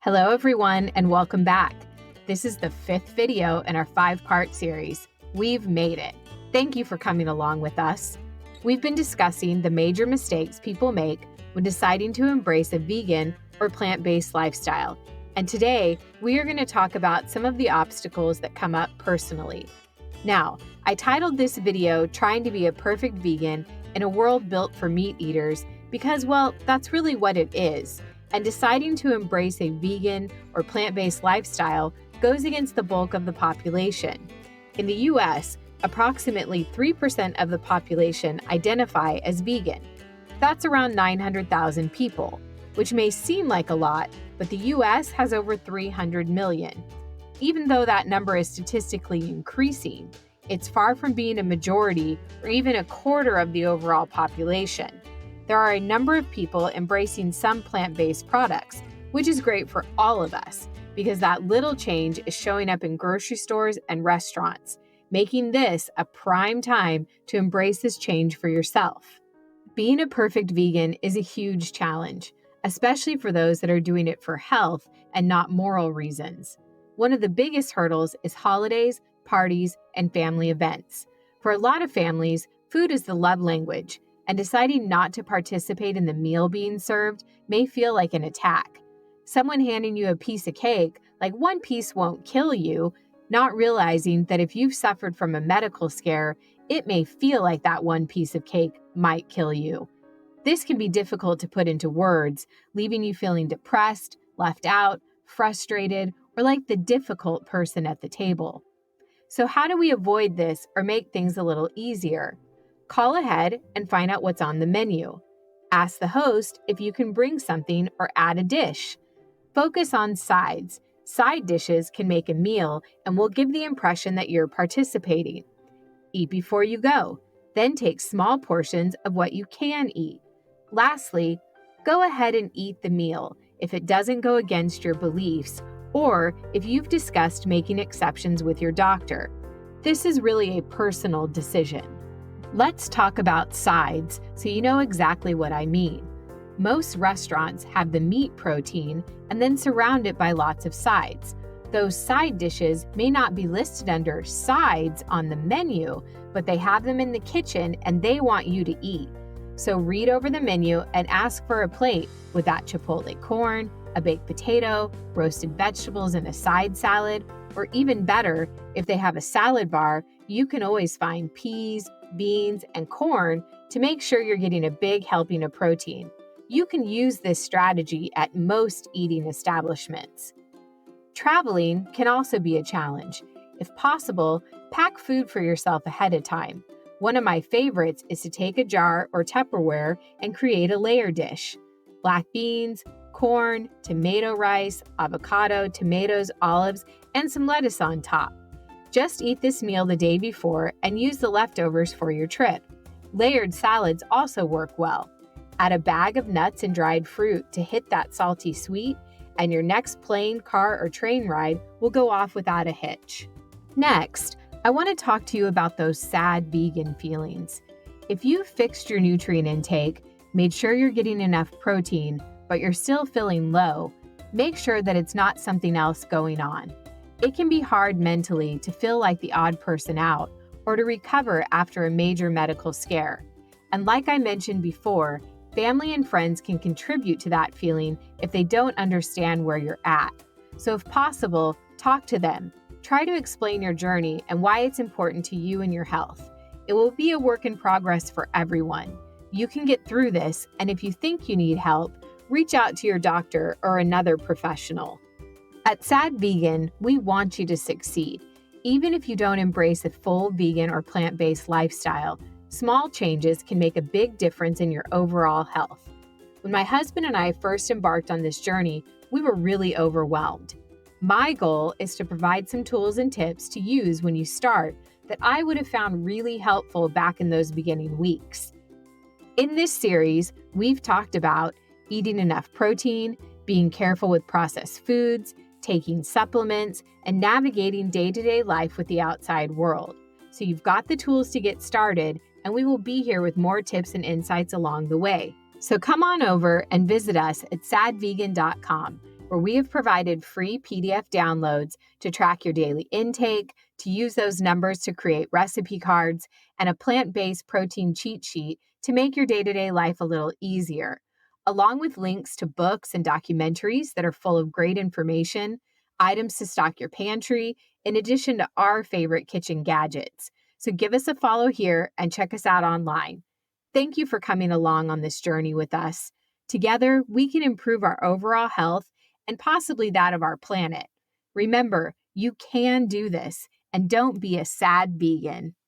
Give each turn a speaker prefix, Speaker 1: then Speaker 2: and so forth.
Speaker 1: Hello everyone and welcome back. This is the 5th video in our 5-part series. We've made it. Thank you for coming along with us. We've been discussing the major mistakes people make when deciding to embrace a vegan or plant-based lifestyle. And today, we are going to talk about some of the obstacles that come up personally. Now, I titled this video Trying to be a Perfect Vegan in a World Built for Meat Eaters because, well, that's really what it is. And deciding to embrace a vegan or plant-based lifestyle goes against the bulk of the population. In the US, approximately 3% of the population identify as vegan. That's around 900,000 people, which may seem like a lot, but the US has over 300 million. Even though that number is statistically increasing, it's far from being a majority or even a quarter of the overall population. There are a number of people embracing some plant-based products, which is great for all of us because that little change is showing up in grocery stores and restaurants, making this a prime time to embrace this change for yourself. Being a perfect vegan is a huge challenge, especially for those that are doing it for health and not moral reasons. One of the biggest hurdles is holidays, parties, and family events. For a lot of families, food is the love language, and deciding not to participate in the meal being served may feel like an attack. Someone handing you a piece of cake, like one piece won't kill you, not realizing that if you've suffered from a medical scare, it may feel like that one piece of cake might kill you. This can be difficult to put into words, leaving you feeling depressed, left out, frustrated, or like the difficult person at the table. So how do we avoid this or make things a little easier? Call ahead and find out what's on the menu. Ask the host if you can bring something or add a dish. Focus on sides. Side dishes can make a meal and will give the impression that you're participating. Eat before you go. Then take small portions of what you can eat. Lastly, go ahead and eat the meal if it doesn't go against your beliefs or if you've discussed making exceptions with your doctor. This is really a personal decision. Let's talk about sides so you know exactly what I mean. Most restaurants have the meat protein and then surround it by lots of sides. Those side dishes may not be listed under sides on the menu, but they have them in the kitchen and they want you to eat. So read over the menu and ask for a plate with that chipotle corn, a baked potato, roasted vegetables, and a side salad. Or even better, if they have a salad bar, you can always find peas, beans, and corn to make sure you're getting a big helping of protein. You can use this strategy at most eating establishments. Traveling can also be a challenge. If possible, pack food for yourself ahead of time. One of my favorites is to take a jar or Tupperware and create a layer dish. Black beans, corn, tomato rice, avocado, tomatoes, olives, and some lettuce on top. Just eat this meal the day before and use the leftovers for your trip. Layered salads also work well. Add a bag of nuts and dried fruit to hit that salty sweet, and your next plane, car, or train ride will go off without a hitch. Next, I want to talk to you about those sad vegan feelings. If you've fixed your nutrient intake, made sure you're getting enough protein, but you're still feeling low, make sure that it's not something else going on. It can be hard mentally to feel like the odd person out or to recover after a major medical scare. And like I mentioned before, family and friends can contribute to that feeling if they don't understand where you're at. So if possible, talk to them. Try to explain your journey and why it's important to you and your health. It will be a work in progress for everyone. You can get through this, and if you think you need help, reach out to your doctor or another professional. At Sad Vegan, we want you to succeed. Even if you don't embrace a full vegan or plant-based lifestyle, small changes can make a big difference in your overall health. When my husband and I first embarked on this journey, we were really overwhelmed. My goal is to provide some tools and tips to use when you start that I would have found really helpful back in those beginning weeks. In this series, we've talked about eating enough protein, being careful with processed foods, taking supplements, and navigating day-to-day life with the outside world. So you've got the tools to get started, and we will be here with more tips and insights along the way. So come on over and visit us at sadvegan.com. where we have provided free PDF downloads to track your daily intake, to use those numbers to create recipe cards, and a plant-based protein cheat sheet to make your day-to-day life a little easier, along with links to books and documentaries that are full of great information, items to stock your pantry, in addition to our favorite kitchen gadgets. So give us a follow here and check us out online. Thank you for coming along on this journey with us. Together, we can improve our overall health and possibly that of our planet. Remember, you can do this, and don't be a sad vegan.